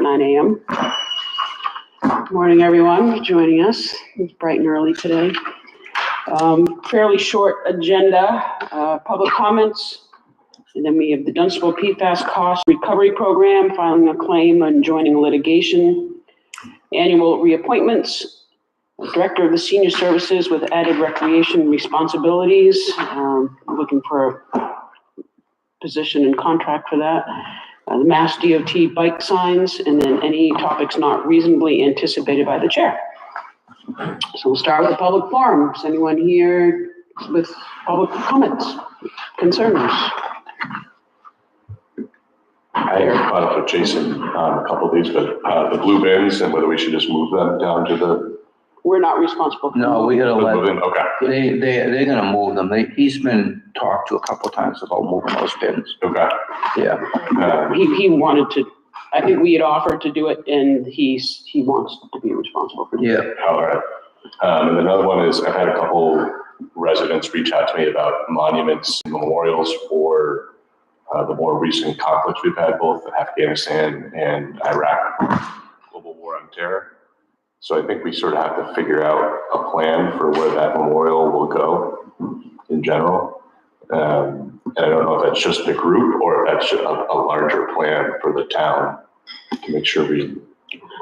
9 a.m. Morning, everyone, joining us. It's bright and early today. Fairly short agenda, public comments, and then we have the Dunstable PFAS Cost Recovery Program, filing a claim and joining litigation, annual reappointments, Director of the Senior Services with added recreation responsibilities, looking for a position and contract for that. The Mass DOT bike signs, and then any topics not reasonably anticipated by the chair. So we'll start with the public forum. Is anyone here with public comments, concerns? I caught up with Jason on a couple of these, but the blue bins and whether we should just move them down to the. We're not responsible for No, we gotta let, okay. they're gonna move them. He's been talked to a couple of times about moving those bins. Okay. Yeah. He wanted to, I think we had offered to do it, and he wants to be responsible for it. Yeah. All right. And another one is I've had a couple residents reach out to me about monuments and memorials for the more recent conflicts we've had, both Afghanistan and Iraq, global war on terror. So I think we sort of have to figure out a plan for where that memorial will go in general. And I don't know if that's just the group or if that's a larger plan for the town to make sure we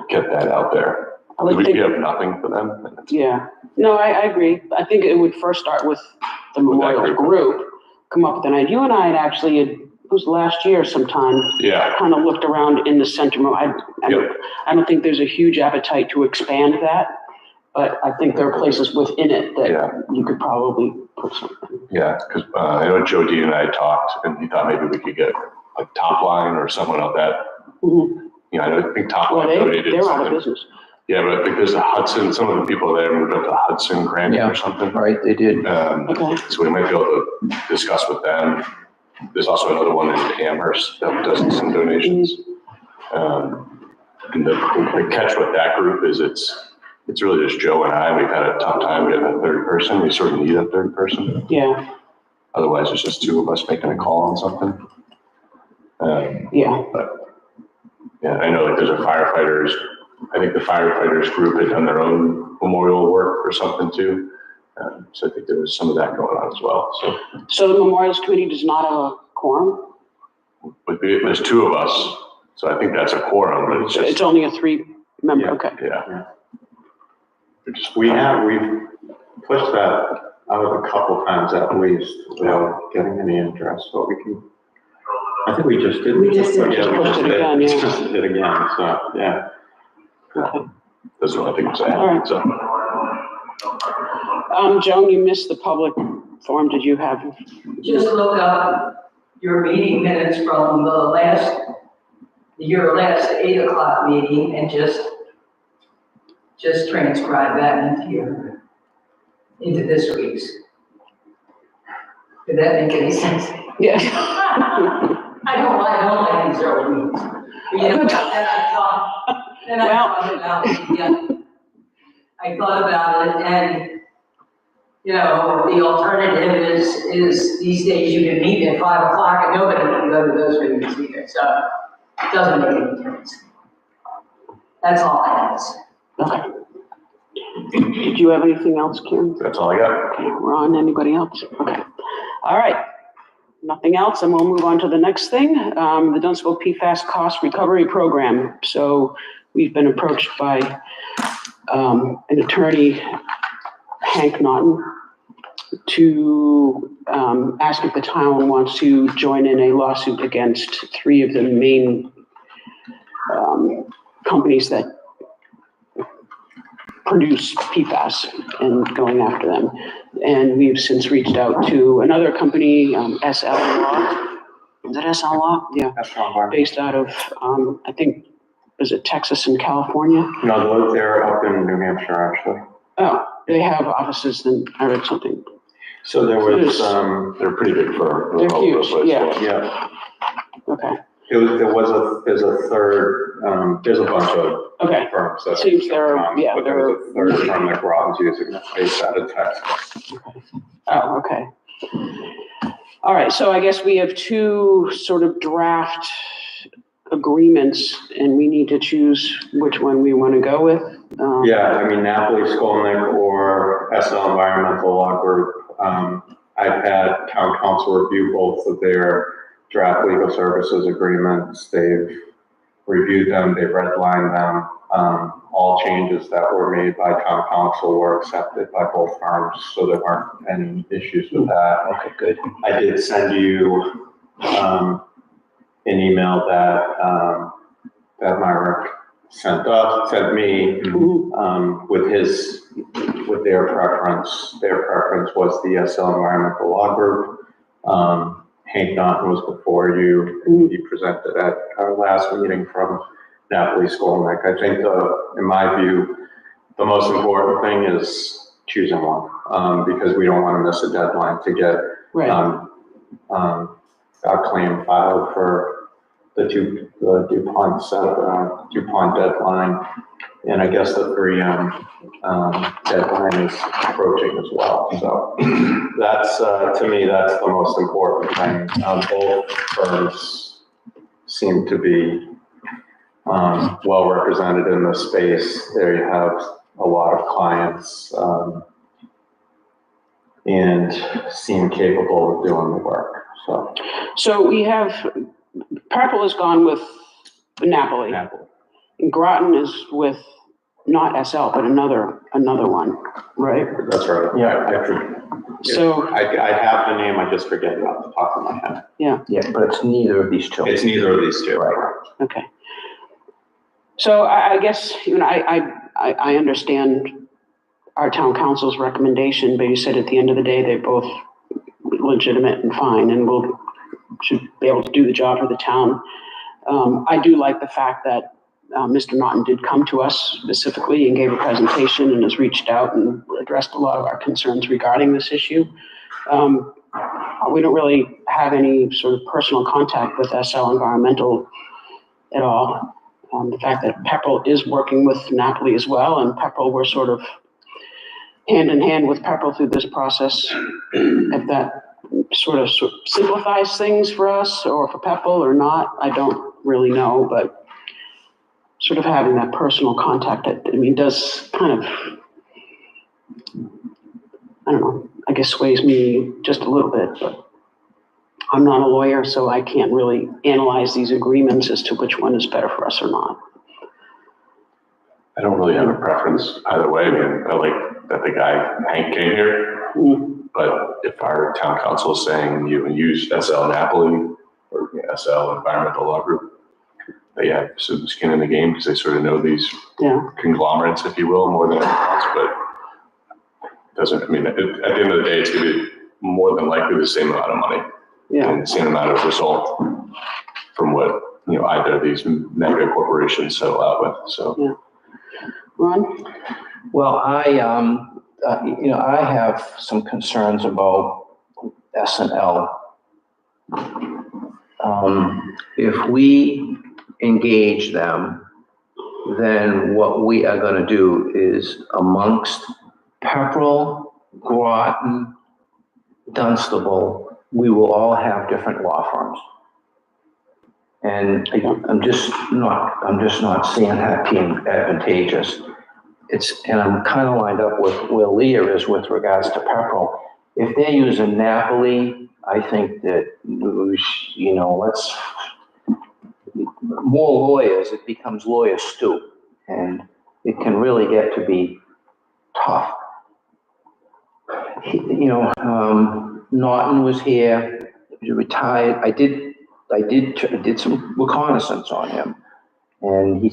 get that out there. We have nothing for them. Yeah, no, I agree. I think it would first start with the memorial group, come up with an idea. You and I had actually, it was last year sometime, kind of looked around in the center. I don't think there's a huge appetite to expand that, but I think there are places within it that you could probably put something. Yeah, because I know Joe D and I talked, and he thought maybe we could get like Top Line or someone of that. Mm-hmm. You know, I think Top Line donated they're something. Out of business. Yeah, but because the Hudson, some of the people there moved up to Hudson Grant or something. Right, they did. So we might be able to discuss with them. There's also another one in Amherst that does some donations. And the catch with that group is it's really just Joe and I. We've had a tough time getting a third person. We sort of need a third person. Yeah. Otherwise, it's just two of us making a call on something. But yeah, I know like there's a firefighters. I think the firefighters group had done their own memorial work or something too. So I think there was some of that going on as well. So the Memorials Committee does not have a quorum? But there's two of us, so I think that's a quorum, but it's just. It's only a 3-member, okay. Yeah. We've pushed that out a couple times at least without getting any interest, but I think we just did. We just did it again, so, yeah. That's what I think was happening. All right. So. Joan, you missed the public forum. Did you have? Just look up your meeting minutes from your last 8 o'clock meeting and just transcribe that into this week's. Did that make any sense? Yeah. I don't like these early meetings. But, you know, I thought about it, and you know, the alternative is these days you can meet at 5 o'clock and nobody can go to those meetings either. So it doesn't make any difference. That's all I have. Okay. Did you have anything else, Kim? That's all I got. Okay, Ron, anybody else? Okay. All right. Nothing else, and we'll move on to the next thing, the Dunstable PFAS Cost Recovery Program. So we've been approached by an attorney, Hank Naughton, to ask if the town wants to join in a lawsuit against 3 of the main companies that produce PFAS and going after them. And we've since reached out to another company, SL Law. Is it SL Law? Yeah. Based out of, I think, is it Texas and California? No, they're up in New Hampshire, actually. Oh, they have offices, then I read something. So there was, they're pretty big firm. They're huge, yeah. Yeah. Okay. There's a third, there's a bunch of firms that Seems they're, but there's a third firm that Robin's using that's based out of Texas. Oh, okay. All right, so I guess we have 2 sort of draft agreements and we need to choose which one we want to go with. Yeah, I mean, Napoli, Skolnick, or SL Environmental Law Group. I've had town council review both of their draft legal services agreements. They've reviewed them, they've redlined them. All changes that were made by town council were accepted by both firms, so there weren't any issues with that. Okay, good. I did send you an email that that Myrick sent me with their preference. Their preference was the SL Environmental Law Group. Hank Naughton was before you. He presented at our last meeting from Napoli Skolnick. I think, in my view, the most important thing is choosing one, because we don't want to miss a deadline to get our claim filed for the DuPont deadline. And I guess the 3M deadline is approaching as well. So that's, to me, that's the most important thing. Both firms seem to be well represented in this space. They have a lot of clients and seem capable of doing the work. So we have, Purple has gone with Napoli. And Groton is with not SL, but another one, right? That's right. Yeah. So I have the name, I just forget it off the top of my head. Yeah, but it's neither of these two. It's neither of these two. Right. okay. So I guess, I understand our town council's recommendation, but you said at the end of the day, they're both legitimate and fine, and should be able to do the job for the town. I do like the fact that Mr. Naughton did come to us specifically and gave a presentation and has reached out and addressed a lot of our concerns regarding this issue. We don't really have any sort of personal contact with SL Environmental at all. The fact that Pepperell is working with Napoli as well, and Pepperell, we're sort of hand in hand with Pepperell through this process. If that sort of simplifies things for us or for Pepperell or not, I don't really know, but sort of having that personal contact, does kind of, I don't know, I guess sways me just a little bit, but I'm not a lawyer, so I can't really analyze these agreements as to which one is better for us or not. I don't really have a preference either way. I mean, I like that the guy, Hank, came here. But if our town council is saying you can use SL Napoli or SL Environmental Law Group, they have some skin in the game because they sort of know these conglomerates, if you will, more than anything else. But at the end of the day, it's going to be more than likely the same amount of money and the same amount of result from what, either of these mega corporations settle out with. So, Ron? Well, I have some concerns about S&L. If we engage them, then what we are going to do is amongst Pepperell, Groton, Dunstable, we will all have different law firms. And I'm just not seeing that being advantageous. And I'm kind of lined up with where Leah is with regards to Pepperell. If they're using Napoli, I think that, let's, more lawyers, it becomes lawyer stew. And it can really get to be tough. Naughton was here, he retired. I did some reconnaissance on him. And he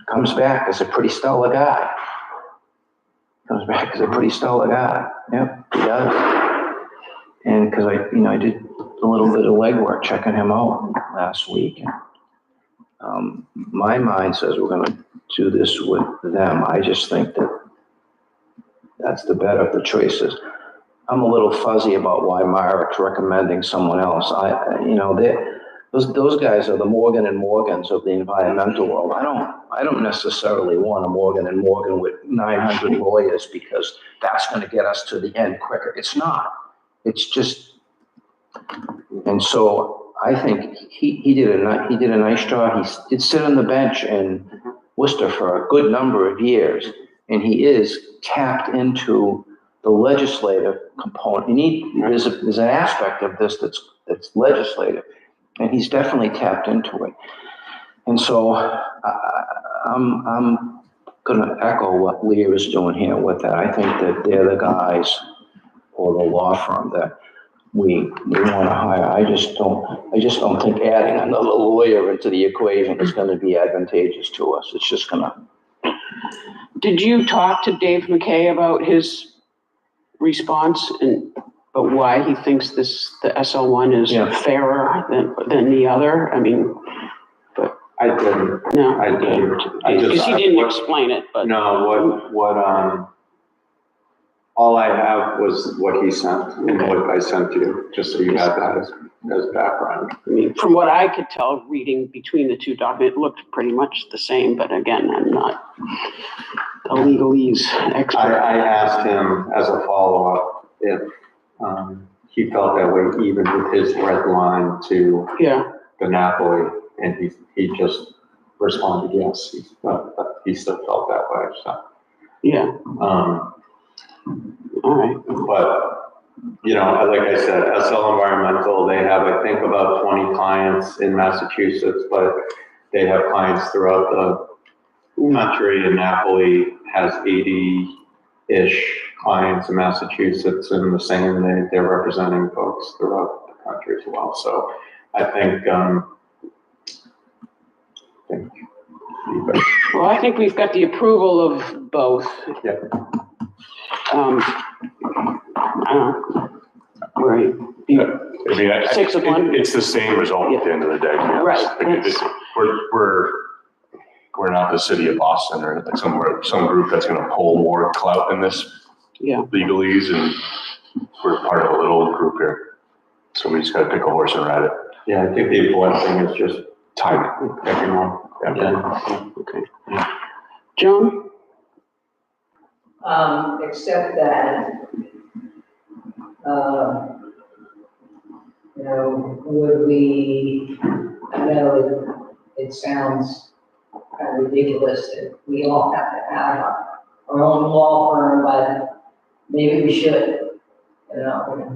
comes back as a pretty stellar guy. Yep, he does. And because I did a little bit of legwork checking him out last week. And, my mind says we're going to do this with them. I just think that that's the better of the choices. I'm a little fuzzy about why Myrick's recommending someone else. Those guys are the Morgan and Morgans of the environmental world. I don't necessarily want a Morgan and Morgan with 900 lawyers because that's going to get us to the end quicker. It's not. It's just, and so I think he did a nice job. He did sit on the bench in Worcester for a good number of years, and he is tapped into the legislative component. There's an aspect of this that's legislative, and he's definitely tapped into it. And so I'm going to echo what Leah is doing here with that. I think that they're the guys or the law firm that we want to hire. I just don't think adding another lawyer into the equation is going to be advantageous to us. It's just going to. Did you talk to Dave McKay about his response but why he thinks the SL1 is fairer than the other? I mean, I didn't. no, I didn't. because he didn't explain it. But No, all I have was what he sent and what I sent you, just so you had that as background. I mean, from what I could tell, reading between the two documents, it looked pretty much the same. But again, I'm not a legalese expert. I asked him as a follow-up if he felt that way, even with his red line to the Napoli, and he just responded yes. He still felt that way. So all right. But like I said, SL Environmental, they have I think about 20 clients in Massachusetts, but they have clients throughout the country, and Napoli has 80-ish clients in Massachusetts, and the same, they're representing folks throughout the country as well. So I think, Well, I think we've got the approval of both. Yeah. I don't know. Right. I mean, 6 of 1. It's the same result at the end of the day. Right. We're not the city of Boston or like some group that's going to pull more clout in this legalese, and we're part of a little group here. So we just got to pick a horse and ride it. Yeah, I think the important thing is just time. picking one. Okay. John? Except that, would we, I know it sounds kind of ridiculous that we all have to have our own law firm, but maybe we should,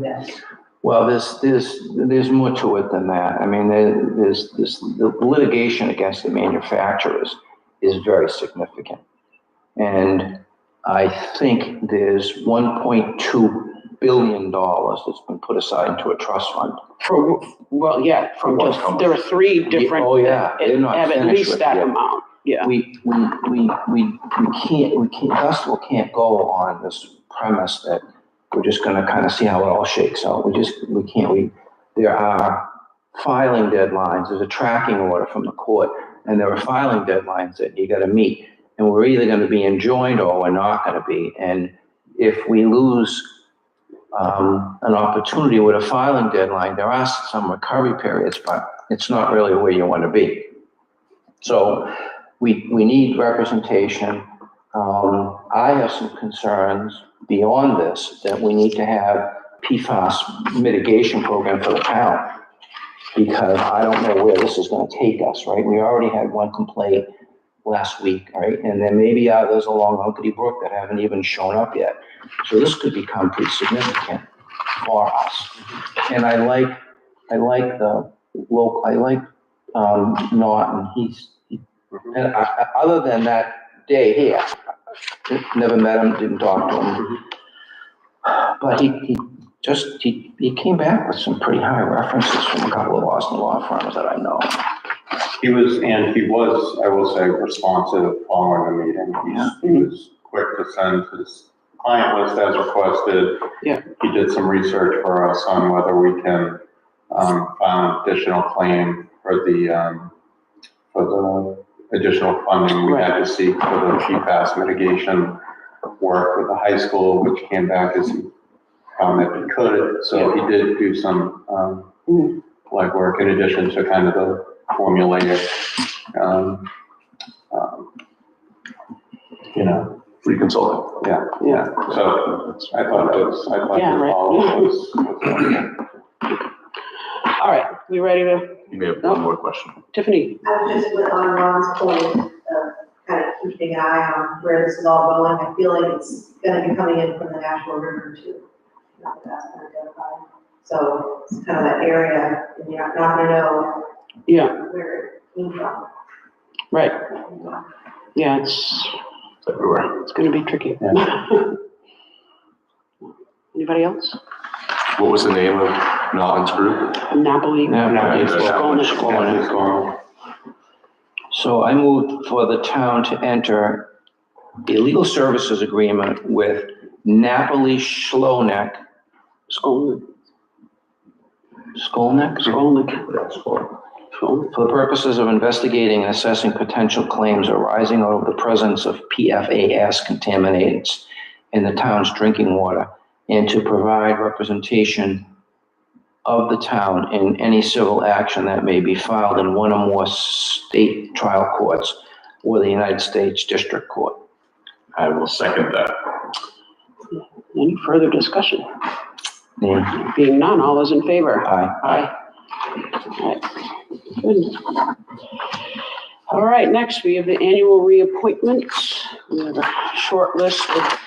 yes. Well, there's more to it than that. I mean, the litigation against the manufacturers is very significant. And I think there's $1.2 billion that's been put aside into a trust fund. There are 3 different. Oh yeah, they're not have at finished least with that it. amount. Yeah. We Constable can't go on this premise that we're just going to kind of see how it all shakes out. We can't. There are filing deadlines. There's a tracking order from the court, and there are filing deadlines that you got to meet. And we're either going to be enjoined or we're not going to be. And if we lose an opportunity with a filing deadline, there are some recovery periods, but it's not really where you want to be. So we need representation. I have some concerns beyond this that we need to have PFAS mitigation program for the town, because I don't know where this is going to take us, right? We already had one complaint last week, right? And then maybe there's along Hunkity Brook that haven't even shown up yet. So this could become pretty significant for us. And I like Norton. And other than that day here, never met him, didn't talk to him. But he came back with some pretty high references from a couple of Boston law firms that I know. He was, I will say, responsive following the meeting. He was quick to send his client list as requested. Yeah. He did some research for us on whether we can file an additional claim for the additional funding we had to seek for the PFAS mitigation work with the high school, which came back as he found that he could. So he did do some legwork in addition to kind of the formulaic, Free consulting. Yeah. So I thought all of those. All right, we ready to, You may have one more question. Tiffany? I was just on Ron's point of kind of keeping an eye on where this is all going. I feel like it's gonna be coming in from the Nashua River too. Not that that's been identified. So it's kind of that area, and you're not gonna know Yeah, where it came from. right. Yeah, it's Everywhere. gonna be tricky. Anybody else? What was the name of Nolan's group? Napoli. Napoli. Skolnick. So I moved for the town to enter a legal services agreement with Napoli Skolnick. Skolnick. Skolnick? Skolnick. For the purposes of investigating and assessing potential claims arising out of the presence of PFAS contaminants in the town's drinking water, and to provide representation of the town in any civil action that may be filed in one or more state trial courts or the United States District Court. I will second that. Any further discussion? Yeah. Being none, all those in favor? Aye. Aye. All right. Good. All right, next we have the annual reappointments. We have a short list of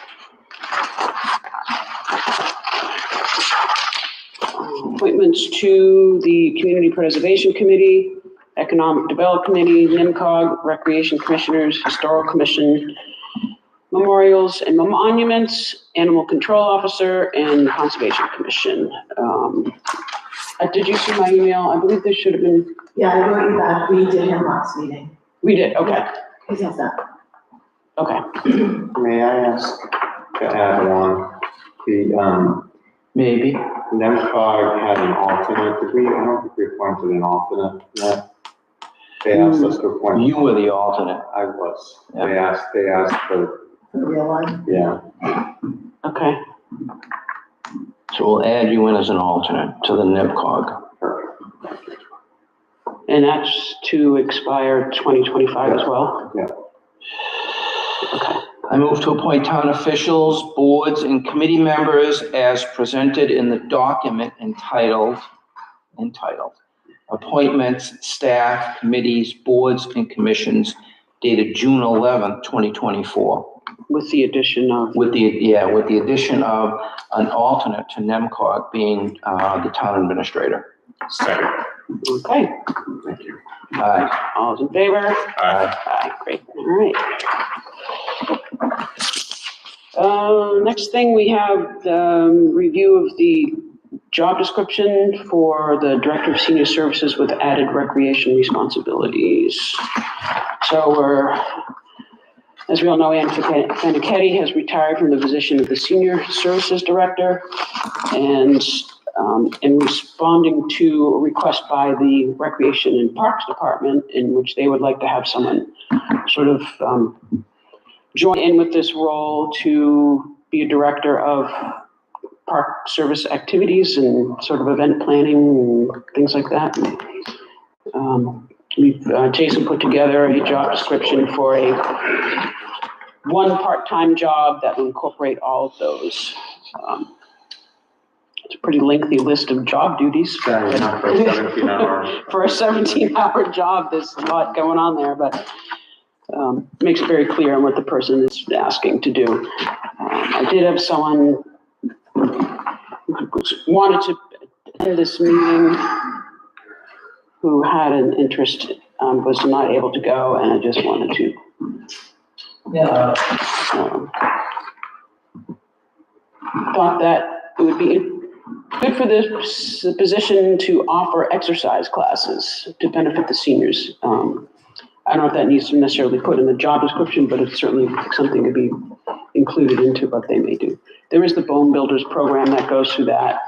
appointments to the Community Preservation Committee, Economic Development Committee, NIMCOG, Recreation Commissioners, Historical Commission, Memorials and Monuments, Animal Control Officer, and Conservation Commission. Did you see my email? I believe there should have been, Yeah, I wrote you back. We did him last meeting. we did, okay, He says that. okay. May I ask to add one? The, Maybe. NEMCOG had an alternate. I don't think we appointed an alternate yet. They asked us to appoint. You were the alternate. I was. Yeah. They asked for, The real one. yeah. Okay, So we'll add you in as an alternate to the NIMCOG. and that's to expire 2025 as well? Yeah. Okay, I move to appoint town officials, boards, and committee members as presented in the document entitled Appointments, Staff, Committees, Boards, and Commissions dated June 11th, 2024. with the addition of, With the addition of an alternate to NEMCOG being the town administrator. Second. okay, Thank you. Aye. all those in favor? Aye. Aye, great, all right. Next thing, we have the review of the job description for the Director of Senior Services with added recreation responsibilities. So as we all know, Ann Fanichetti has retired from the position of the Senior Services Director, and in responding to a request by the Recreation and Parks Department, in which they would like to have someone sort of join in with this role to be a director of park service activities and sort of event planning and things like that. Jason put together a job description for one part-time job that will incorporate all of those. It's a pretty lengthy list of job duties. For 17 hours. For a 17-hour job, there's a lot going on there, but makes it very clear on what the person is asking to do. I did have someone who wanted to attend this meeting who had an interest, was not able to go, and I just wanted to thought that it would be good for this position to offer exercise classes to benefit the seniors. I don't know if that needs to necessarily put in the job description, but it's certainly something to be included into what they may do. There is the Bone Builders program that goes through that,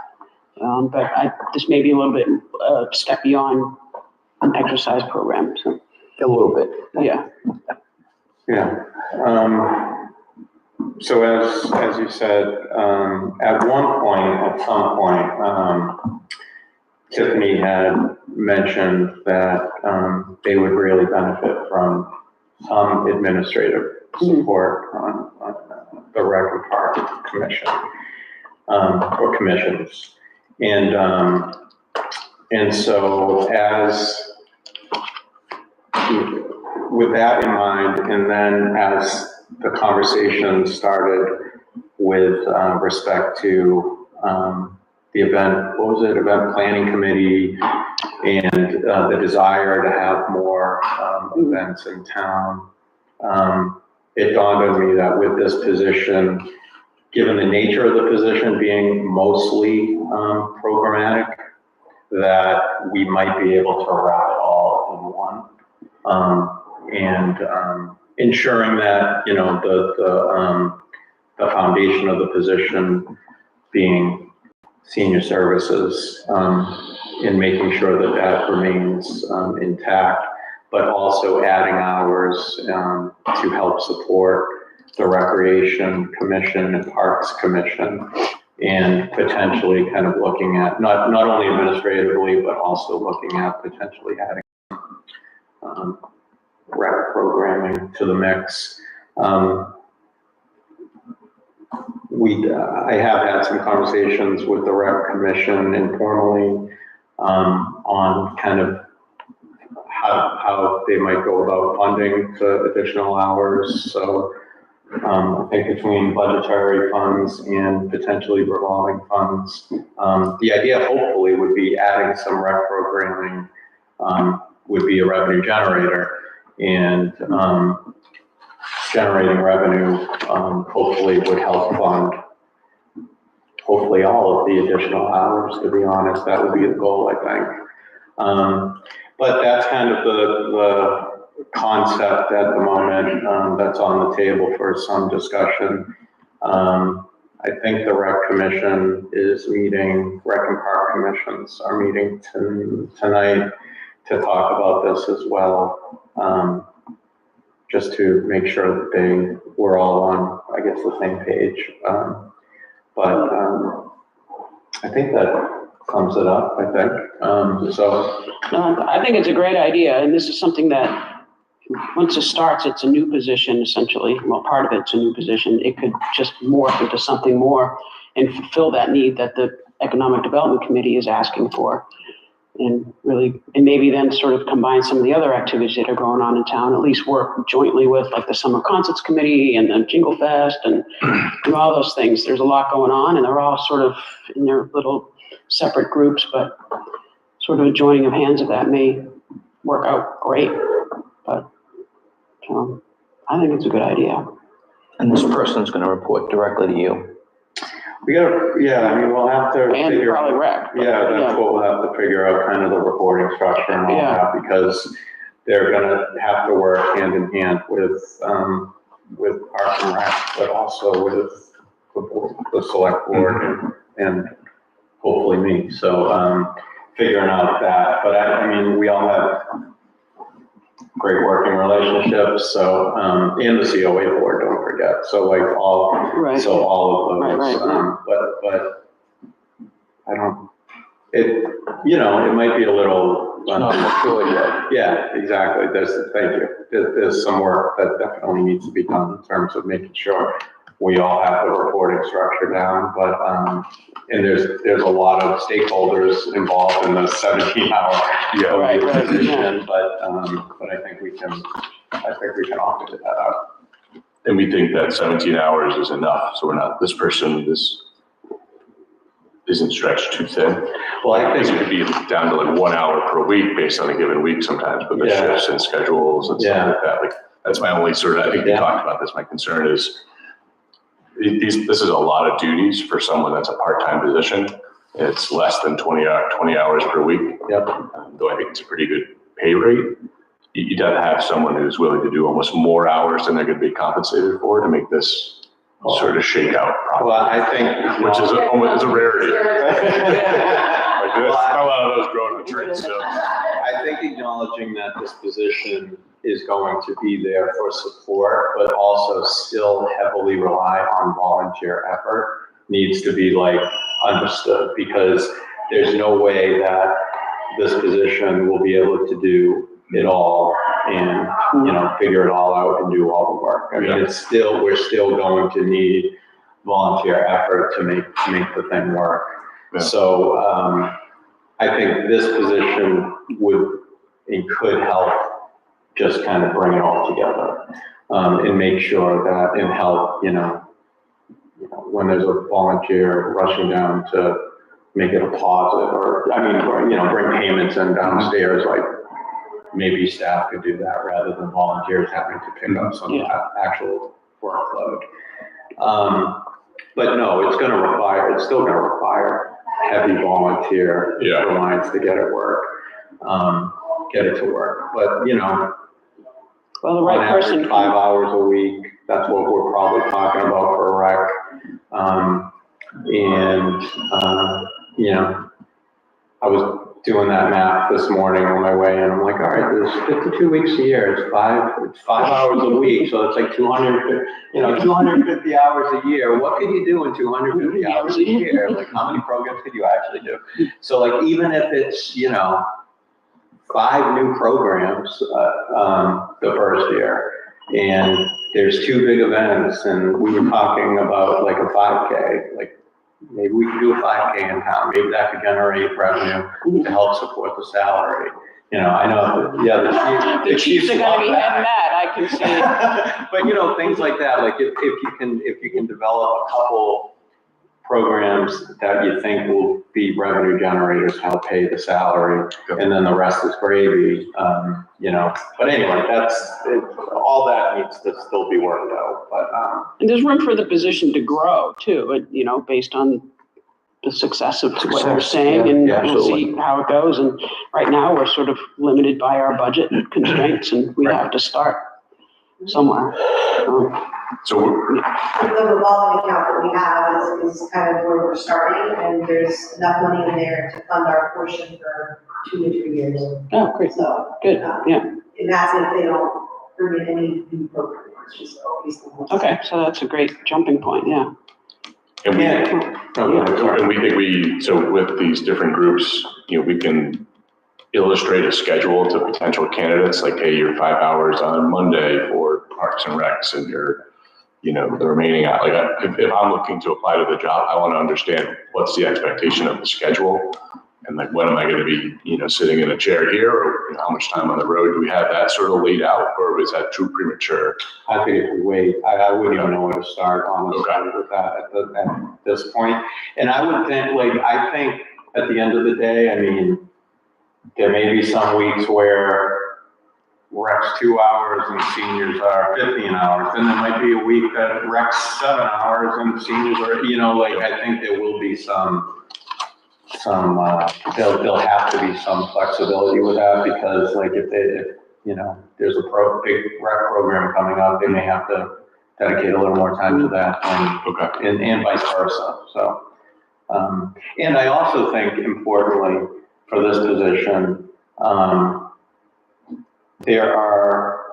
but this may be a little bit step beyond an exercise program. So A little bit. yeah. Yeah. So as you said, at some point, Tiffany had mentioned that they would really benefit from some administrative support on the Rec and Park Commission, or commissions. And And so with that in mind, and then as the conversation started with respect to the event, what was it, event planning committee, and the desire to have more events in town, it dawned on me that with this position, given the nature of the position being mostly programmatic, that we might be able to wrap it all in one. And ensuring that, you know, the foundation of the position being senior services, in making sure that that remains intact, but also adding hours to help support the Recreation Commission and Parks Commission, and potentially kind of looking at, not only administratively, but also looking at potentially adding rec programming to the mix. I have had some conversations with the Rec Commission informally on kind of how they might go about funding the additional hours. So I think between budgetary funds and potentially revolving funds, the idea hopefully would be adding some rec programming would be a revenue generator, and generating revenue hopefully would help fund hopefully all of the additional hours. To be honest, that would be the goal, I think. But that's kind of the concept at the moment that's on the table for some discussion. I think the Rec Commission is meeting, Rec and Park Commissions are meeting tonight to talk about this as well, just to make sure that we're all on, I guess, the same page. But I think that sums it up, I think. I think it's a great idea, and this is something that once it starts, it's a new position essentially. Well, part of it's a new position. It could just morph into something more and fulfill that need that the Economic Development Committee is asking for. And really, and maybe then sort of combine some of the other activities that are going on in town, at least work jointly with like the Summer Concerts Committee and the Jingle Fest and all those things. There's a lot going on, and they're all sort of in their little separate groups, but sort of a joining of hands of that may work out great. But I think it's a good idea. And this person's going to report directly to you. We gotta, yeah, I mean, we'll have to And figure probably out. rec. Yeah, that's what we'll have to figure out, kind of the reporting structure and all that, because they're gonna have to work hand in hand with Parks and Rec, but also with the select board and hopefully me. So, figuring out that, but I mean, we all have great working relationships, so, and the COA board, don't forget, so like all of those, but I don't, it might be a little. Not mature yet. Yeah, exactly, thank you, there's some work that definitely needs to be done in terms of making sure we all have the reporting structure down, but, and there's a lot of stakeholders involved in the 17-hour position, but I think we can all figure that out. And we think that 17 hours is enough, so we're not, this person isn't stretched too thin. Well, I think it could be down to like 1 hour per week based on a given week sometimes, but the shifts and schedules and stuff like that. Like, that's my only sort of, I think we talked about this, my concern is this is a lot of duties for someone that's a part-time position. It's less than 20 hours per week. Yep. Though I think it's a pretty good pay rate. You'd have to have someone who's willing to do almost more hours than they're going to be compensated for to make this sort of shake out properly. Well, I think, which is a rarity. Like, there's not a lot of those growing on trees. So. I think acknowledging that this position is going to be there for support, but also still heavily rely on volunteer effort needs to be like understood, because there's no way that this position will be able to do it all and, figure it all out and do all the work. I mean, we're still going to need volunteer effort to make the thing work. Yeah. So, I think this position would and could help just kind of bring it all together, and make sure that, and help, when there's a volunteer rushing down to make it a deposit, or, bring payments in downstairs, like, maybe staff could do that rather than volunteers having to pick up some actual workload. But no, it's still gonna require heavy volunteer reliance to get it to work. But, Well, the right on average, person. 5 hours a week, that's what we're probably talking about for a rec. I was doing that math this morning on my way in. I'm like, all right, there's 52 weeks a year. It's 5 hours a week. So it's like 250 hours a year. What could you do in 250 hours a year? Like, how many programs could you actually do? So, like, even if it's, 5 new programs the first year, and there's 2 big events, and we were talking about like a 5K, like, maybe we could do a 5K in town. Maybe that could generate revenue to help support the salary. I know, The Chiefs are gonna be heading that, I can see it. But, things like that, like if you can develop a couple programs that you think will be revenue generators to help pay the salary, and then the rest is gravy, But anyway, all that needs to still be worked out, but. And there's room for the position to grow too, based on the success of what you're saying, and we'll see how it goes. And right now, we're sort of limited by our budget constraints, and we have to start somewhere. So The revolving account that we have is kind of where we're starting, and there's enough money in there to fund our portion for 2 to 3 years. Oh, great. So. Good, yeah. And that's if they don't bring in any new program, it's just always. Okay, so that's a great jumping point, yeah. And we think so with these different groups, we can illustrate a schedule to potential candidates, like, hey, you're 5 hours on Monday for Parks and Recs, and you're, the remaining, like, if I'm looking to apply to the job, I want to understand what's the expectation of the schedule, and like, when am I going to be, sitting in a chair here, or how much time on the road do we have that sort of laid out, or is that too premature? I think if we wait, I wouldn't even know where to start, honestly, with that at this point. And I would think, I think at the end of the day, there may be some weeks where Rec's 2 hours and seniors are 15 hours. Then there might be a week that Rec's 7 hours and seniors are, I think there will be there'll have to be some flexibility with that, because if there's a big rec program coming up, they may have to dedicate a little more time to that, and vice versa. So, and I also think, importantly, for this position, there are,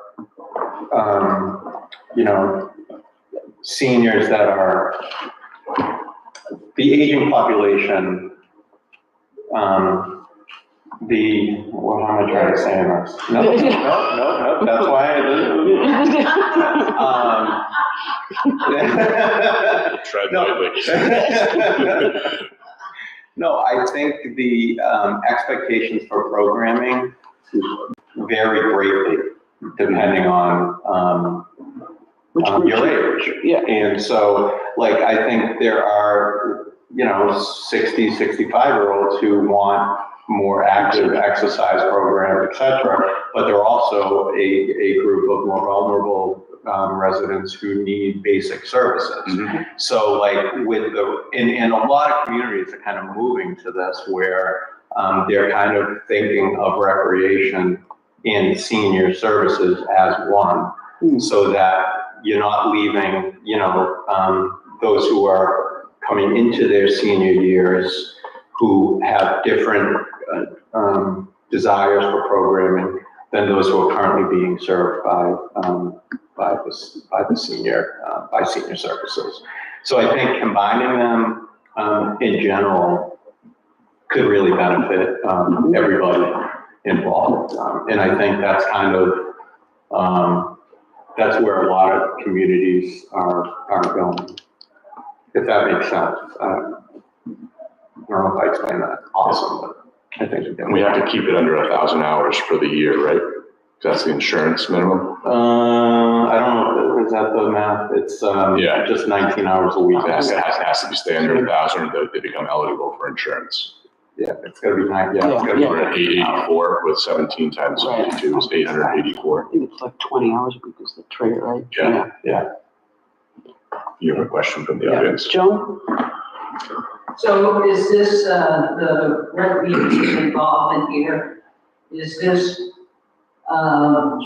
seniors that are, the aging population, how am I trying to say this? No, that's why I did. Tread lightly. No, I think the expectations for programming vary greatly depending on your age. Yeah. And so, I think there are, 60, 65-year-olds who want more active exercise programs, et cetera, but there are also a group of more vulnerable residents who need basic services. Mm-hmm. So and a lot of communities are kind of moving to this, where they're kind of thinking of recreation and senior services as one, so that you're not leaving, those who are coming into their senior years who have different desires for programming than those who are currently being served by senior services. So I think combining them in general could really benefit everybody involved. And I think that's kind of that's where a lot of communities are going, if that makes sense. I don't know if I explained that awesome, but. I think. And we have to keep it under 1,000 hours for the year, right? That's the insurance minimum. I don't know, is that the math? It's, Yeah. just 19 hours a week. It has to be stay under 1,000 or they become eligible for insurance. Yeah, it's gotta be nine, yeah, it's gotta be. We're at 884 with 17 times 52 is 884. I think it's like 20 hours a week is the trade, right? Yeah. You have a question from the audience? Joan? So is this, the recreation involvement here, is this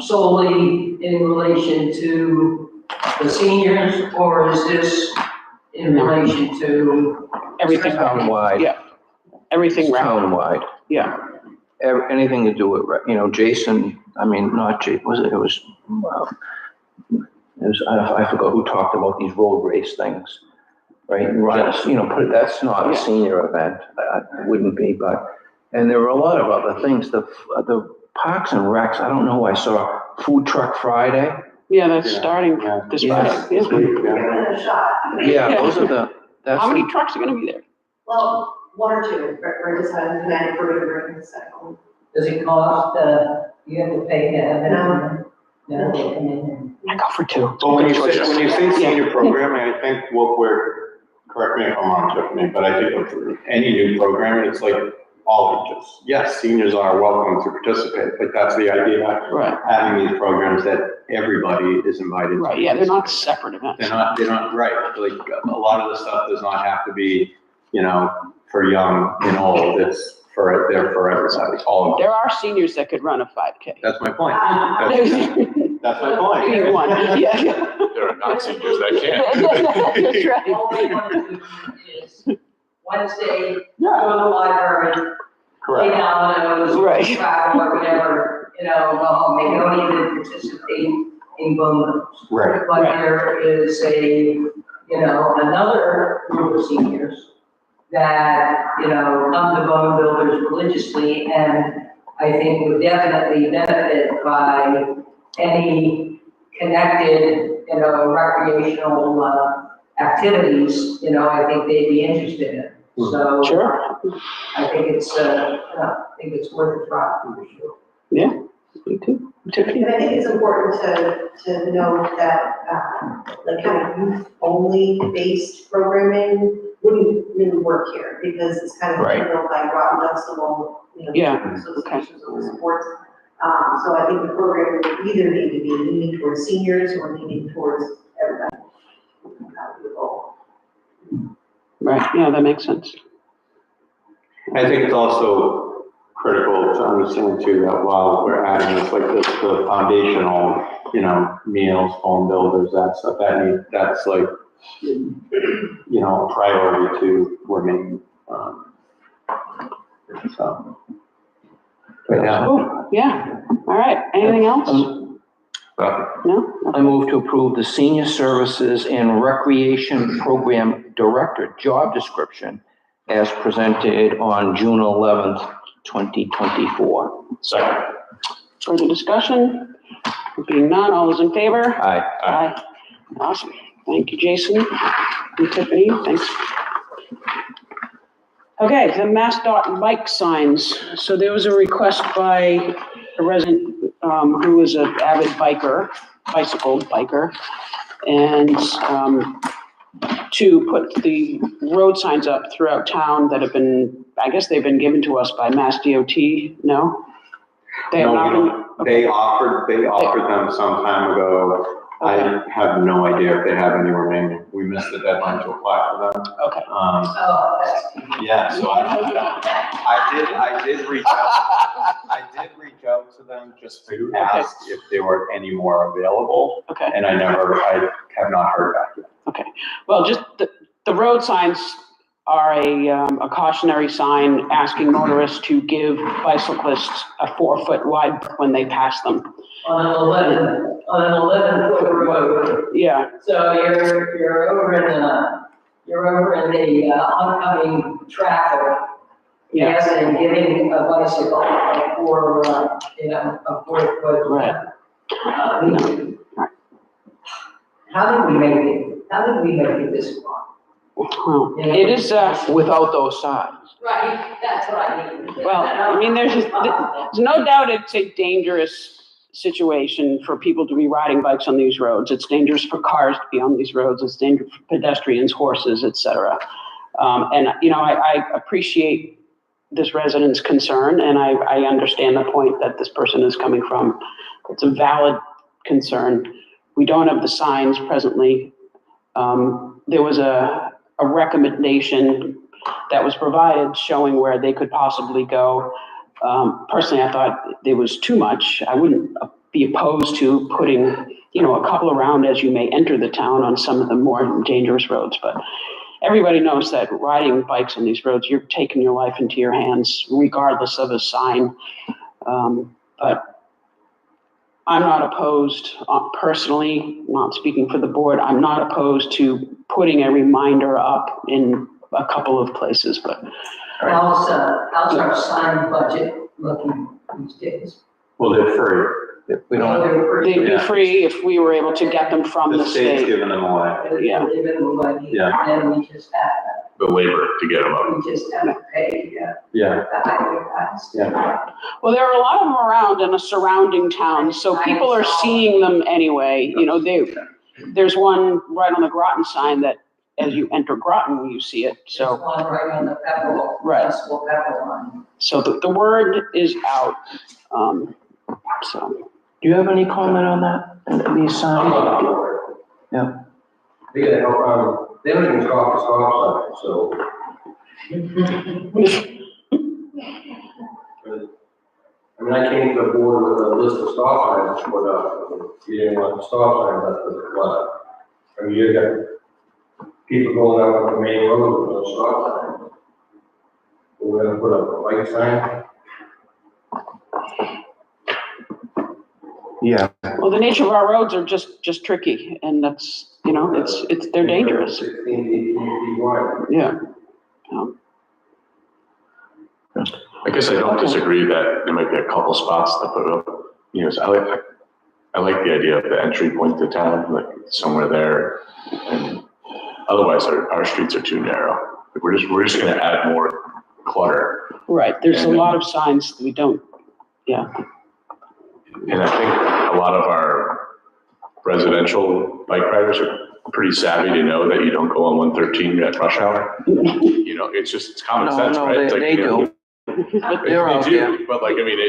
solely in relation to the seniors, or is this in relation to? Everything. Townwide. Yeah. Everything. Townwide. Yeah. Anything to do with, Jason, not Jay, it was, I forgot who talked about these road race things, right? That's not a senior event, it wouldn't be, and there were a lot of other things, the Parks and Recs, I don't know, I saw Food Truck Friday. Yeah, that's starting this Friday. Yeah. Give it a shot. Yeah, those are How many trucks are gonna be there? Well, one or two, we're deciding to manage for the bring the second one. Does it cost, you have to pay to have it? No, they come in. I go for two. Well, when you say senior programming, I think what correct me if I'm wrong, Tiffany, but I think with any new programming, it's like all ages. Yes, seniors are welcome to participate, but that's the idea. Right. Having these programs that everybody is invited to. Right, yeah, they're not separate events. They're not, right, like, a lot of the stuff does not have to be, for young and old, it's for everybody, all of them. There are seniors that could run a 5K. That's my point. There's That's my point. being one, yeah. There are not seniors that can't. That's right. All they want to do is Wednesday, go to Yeah. the library, play Correct. dominoes, Right. travel or whatever, go home. They don't even participate in bonus. Right. But there is another group of seniors that, come to Bone Builders religiously, and I think would definitely benefit by any connected, recreational, activities, I think they'd be interested in. So. Sure. I think it's worth a try, for sure. Yeah, me too. Tiffany? And I think it's important to note that, like kind of youth-only based programming wouldn't really work here, because it's kind of Right. handled by Groton Dunstable, Yeah, associations of sports. So I think the program would either need to be leaning towards seniors or leaning towards everybody. That would be the goal. Right, yeah, that makes sense. I think it's also critical to understand too, that while we're adding this, like the foundational, meals, home builders, that stuff, that's like, a priority to remain, so. But yeah. Cool, yeah, all right, anything else? No? I move to approve the Senior Services and Recreation Program Director job description as presented on June 11th, 2024. Second. Further discussion? Being none, all those in favor? Aye. Aye. Awesome. Thank you, Jason and Tiffany. Thanks. Okay, the MassDOT bike signs. So there was a request by a resident who is an avid bicycle biker, and to put the road signs up throughout town that have been, I guess they've been given to us by Mass DOT, no? They have not been? They offered them some time ago. I have no idea if they have any remaining. We missed the deadline to apply for them. Okay. Oh, that's. Yeah, so I did reach out to them just to ask if there were any more available, Okay, and I have not heard back yet. okay. Well, just the road signs are a cautionary sign asking motorists to give bicyclists a 4-foot wide berth when they pass them. On an 11-foot road. Yeah, So you're over in the oncoming traffic. yeah, Yes, and giving a bicycle a 4-foot. right. How did we make it this far? Well, it is, Without those signs. Right, that's what I mean. well, I mean, there's no doubt it's a dangerous situation for people to be riding bikes on these roads. It's dangerous for cars to be on these roads. It's dangerous for pedestrians, horses, et cetera. And, you know, I appreciate this resident's concern, and I understand the point that this person is coming from. It's a valid concern. We don't have the signs presently. There was a recommendation that was provided showing where they could possibly go. Personally, I thought it was too much. I wouldn't be opposed to putting, you know, a couple around as you may enter the town on some of the more dangerous roads, but everybody knows that riding bikes on these roads, you're taking your life into your hands regardless of a sign. But I'm not opposed, personally, not speaking for the board, I'm not opposed to putting a reminder up in a couple of places, but. How's our sign budget looking these days? Well, they're free. We don't, They'd be Yeah. free if we were able to get them from the state's state. giving them away. Yeah. Yeah. And we just have, The labor to get them up. we just have to pay, Yeah, the highway guys. yeah. Well, there are a lot of them around in the surrounding towns, so people are seeing them anyway. You know, there's one right on the Groton sign that as you enter Groton, you see it, There's so. one right on the Pebble, Right. Festival Pebble line. So the word is out, so. do you have any comment on that, these signs? Yeah. They gotta help, they don't even stop the stop sign, so. I mean, I came to the board with a list of stop signs to put up, you didn't want the stop signs up for the flood. I mean, you got people going up the main road with no stop signs. We're gonna put up a light sign. Yeah, Well, the nature of our roads are just tricky, and that's, you know, they're dangerous. 16 feet wide. Yeah. I guess I don't Okay. disagree that there might be a couple spots to put up. You know, so I like the idea of the entry point to town, like somewhere there. And otherwise, our streets are too narrow. We're just gonna add more clutter. Right, there's a lot of signs that we don't, yeah. And I think a lot of our residential bike riders are pretty savvy to know that you don't go on 113 at rush hour. You know, it's common No, sense, no, right? It's they you know, do. But they're out They do, there, but like, I mean,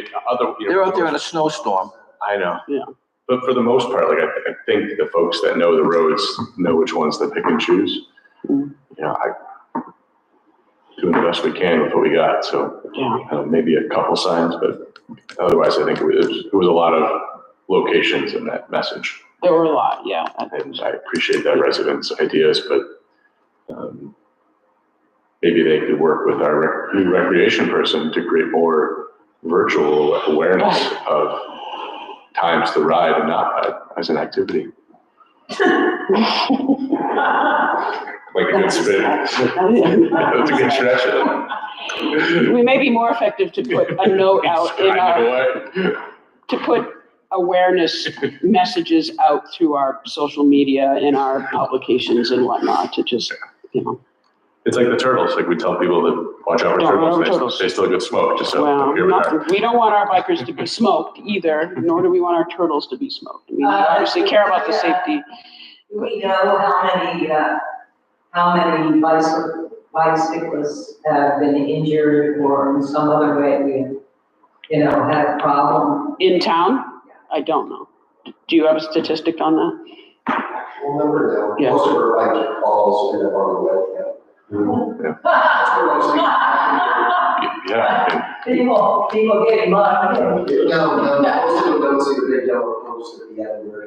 they're out there in a snowstorm. I know. Yeah. But for the most part, like, I think the folks that know the roads know which ones to pick and choose. Mm. You know, doing the best we can with what we got, so Yeah. maybe a couple signs, but otherwise, I think it was a lot of locations in that message. There were a lot, yeah. And I appreciate that residents' ideas, but maybe they could work with our new recreation person to create more virtual awareness of times to ride and not ride as an activity. Like a good spin. That's a good stretch. We may be more effective to put a note out in our, to put awareness messages out through our social media and our publications and whatnot to just, you know. It's like the turtles, like we tell people to watch out for Don't run over turtles, turtles. they still get smoked, just so Well, here we are. nothing, we don't want our bikers to be smoked either, nor do we want our turtles to be smoked. I mean, we obviously care about the safety. Do we know how many bicyclists have been injured or in some other way, you know, had a problem? In town? I don't know. Do you have a statistic on that? Actual number now, Yeah. most of our bike falls in the on the way. Yeah, People getting mugged. No, most of them don't see the big yellow post at the end where.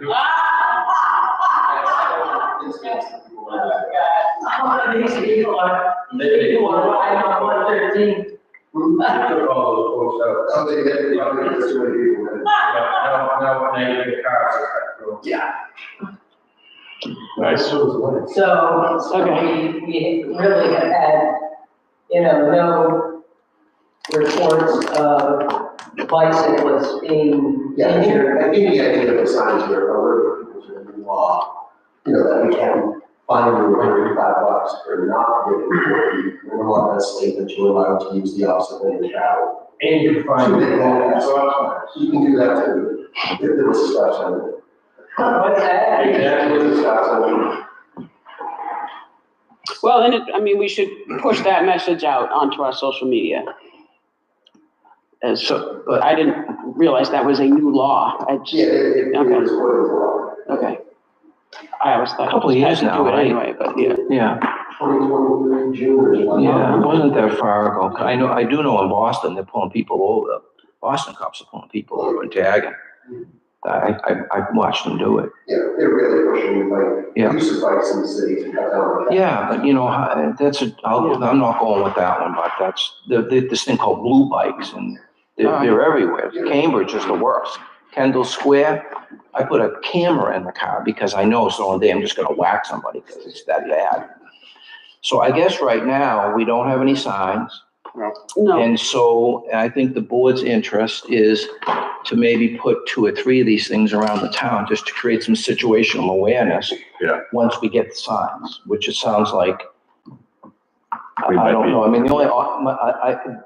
Some of these people are riding on 113. Took all those posts out. Oh, they did, yeah, there's too many people in it. Now, you get cars. Yeah. nice. So Okay. we really have had, you know, no reports of bicyclists being Yeah, injured. I think the idea of the signs are a little bit of law, you know, that we can fine you $185 bucks for not giving 40, and a lot of that state that you're allowed to use the opposite lane to travel. And you can find you can do that too. If there was a stop sign. What's that? Exactly, with the stop sign. Well, and we should push that message out onto our social media. So, but I didn't realize that was a new law. It was okay. I always thought. A couple of you had years to now, do it right? anyway, but yeah. yeah, 2023 June or something. yeah, it wasn't that far ago. I do know in Boston, they're pulling people over. Boston cops are pulling people over and tagging. I watched them do it. Yeah, they're really pushing like Yeah. use of bikes in the city to cut down on that. Yeah, but I'm not going with that one, but that's, this thing called blue bikes, and they're everywhere. Cambridge is the worst. Kendall Square, I put a camera in the car because I know someday I'm just gonna whack somebody because it's that bad. So I guess right now, we don't have any signs. No. And so I think the board's interest is to maybe put 2 or 3 of these things around the town just to create some situational awareness. Yeah. Once we get the signs, which it sounds like, We I might don't be- know. I mean,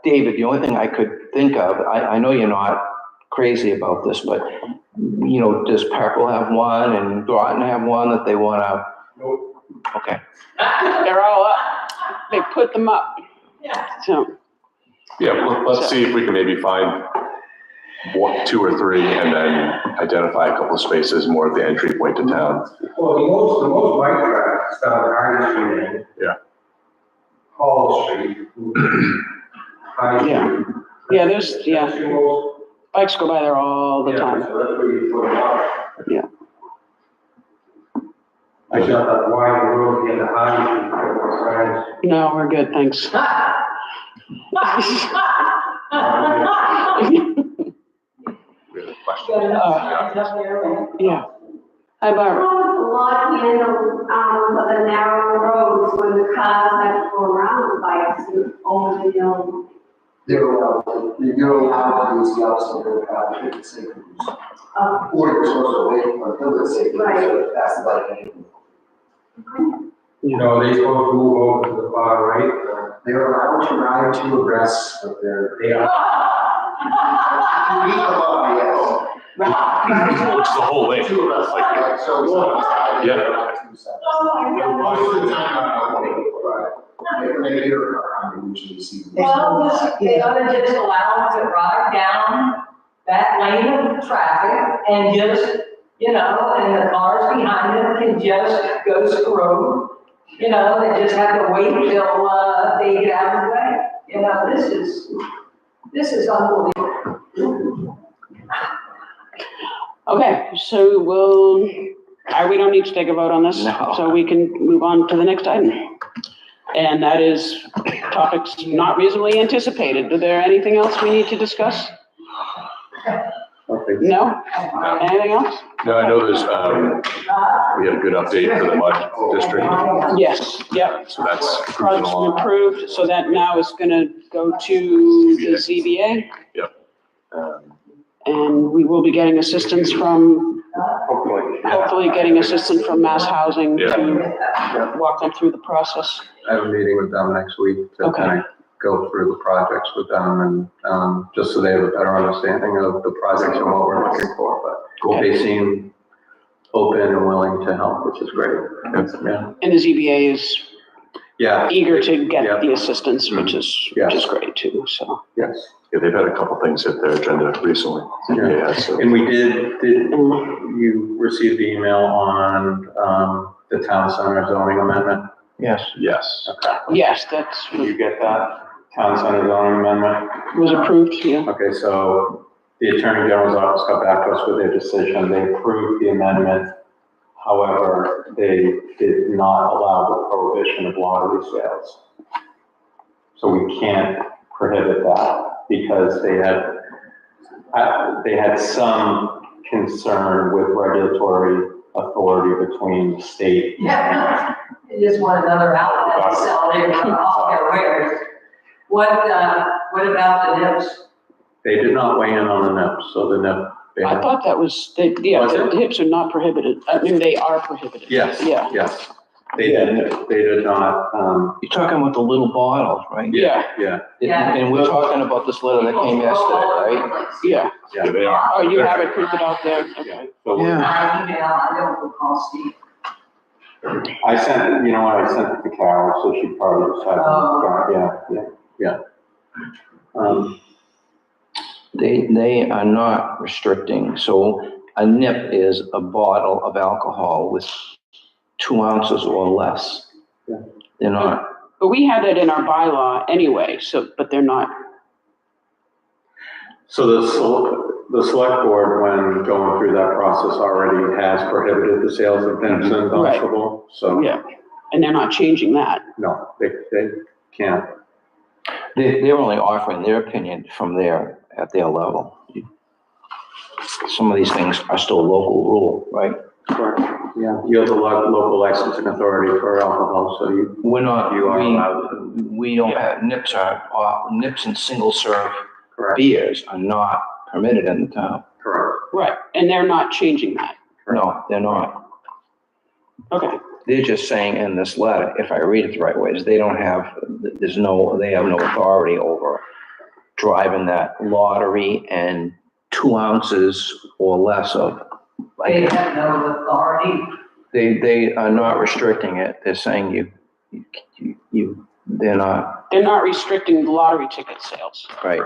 David, the only thing I could think of, I know you're not crazy about this, but, does Pepperell have one and Groton have one that they want to? Nope. Okay. They're all up. They put them up. Yeah. So, Yeah, let's see if we can maybe find 1, 2 or 3 and then identify a couple of spaces more at the entry point to town. Well, the most bike tracks down Harding Street. Yeah. Hall Street. High Street. Yeah. Yeah, there's, yeah, That's your most- bikes go by there all the yeah, time. so that's where you put them up. Yeah. I shot that wide road in the High Street. No, we're good, thanks. We have a question. Yeah. Hi, Barbara. How is the law handled, for the narrow roads when the cars have to go around the bikes and over the hill? You're allowed to use the opposite road path if it's safe to use. Oh, Or you're supposed to wait until it's safe to use, Right. so that's the bike. No, they supposed to move over to the far right. They're allowed to ride 2 abreast, but they are. Leave the law, yes. Which is the whole lane. 2 abreast, like, so it's on the side, Yeah. they're allowed 2 seconds. Oh, Most of the time, maybe you're usually see. Well, they ought to just allow them to drive down that lane of traffic and just, and the cars behind them can just go through. They just have to wait till, they get out of the way. This is unbelievable. Okay, so we don't need to take a vote on this. No. So we can move on to the next item. And that is topics not reasonably anticipated. Is there anything else we need to discuss? No? Anything else? No, I know there's, we had a good update for the mud district, Yes, yep. so that's cruising Project's been along. approved, so that now is gonna go to the ZBA. Um, And we will be getting assistance from, hopefully getting assistance from Mass Housing to walk them through the process. I have a meeting with them next week to Okay. kind of go through the projects with them and, just so they have a better understanding of the projects and what we're looking for, but they seem open and willing to help, which is great. Yeah. And the ZBA is Yeah. eager to get Yeah. the assistance, which is great too, so. Yes. Yeah, they've had a couple things hit their agenda recently. Yeah, so. And we did you receive the email on, the town center zoning amendment? Yes. Yes. Okay. Yes, that's, Did you get that? Town center zoning amendment? was approved, yeah. Okay, so the Attorney General's office got back to us with their decision. They approved the amendment. However, they did not allow the prohibition of lottery sales. So we can't prohibit that because they had some concern with regulatory authority between the state. Yeah, they just want another outlet to sell all their wares. What about the nips? They did not weigh in on the NIPS, so the NIP. I thought that was, Was it? the hips are not prohibited. I mean, they are prohibited. Yes, Yeah. yes. They did not, You're talking about the little bottles, right? Yeah, yeah, Yeah. And we're talking about this letter that came yesterday, right? yeah. Yeah, they are. Oh, you have it printed out there? yeah. Okay. So Yeah. My email, I don't recall Steve. I sent it, you know what, I sent it to Carol, so she probably just had, yeah. They are not restricting, so a nip is a bottle of alcohol with 2 ounces or less. Yeah. They're not, But we had that in our bylaw anyway, so, but they're not. So the select board, when going through that process, already has prohibited the sales of Nips and Right. Dunstable, so, Yeah, and they're not changing that. no, they can't. they're only offering their opinion from at their level. Some of these things are still local rule, right? Yeah, you're the local licensing authority for alcohol, so you are allowed to. We don't have, nips and single serve Correct, beers are not permitted in the town. correct. Right, and they're not changing that. No, they're not. Okay, They're just saying in this letter, if I read it the right way, is they have no authority over driving that lottery and 2 ounces or less of. They have no authority. They are not restricting it. They're saying they're not, they're not restricting lottery ticket sales. right.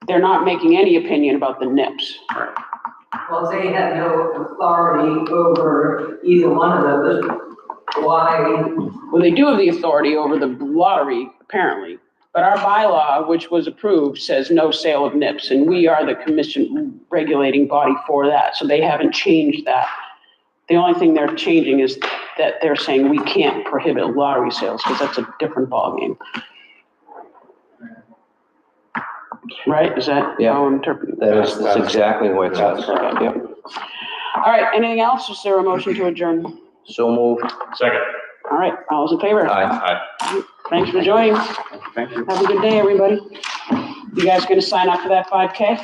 They're not making any opinion about the nips. Well, if they have no authority over either one of those, why? Well, they do have the authority over the lottery, apparently. But our bylaw, which was approved, says no sale of nips, and we are the commission regulating body for that, so they haven't changed that. The only thing they're changing is that they're saying we can't prohibit lottery sales, because that's a different ballgame. Right, is that Yeah. how I'm interpreting? That's exactly what it says. Okay. Yep. All right, anything else? Is there a motion to adjourn? So moved. Second. All right, all those in favor? Aye. Thanks for joining. Thank you. Have a good day, everybody. You guys gonna sign up for that 5K?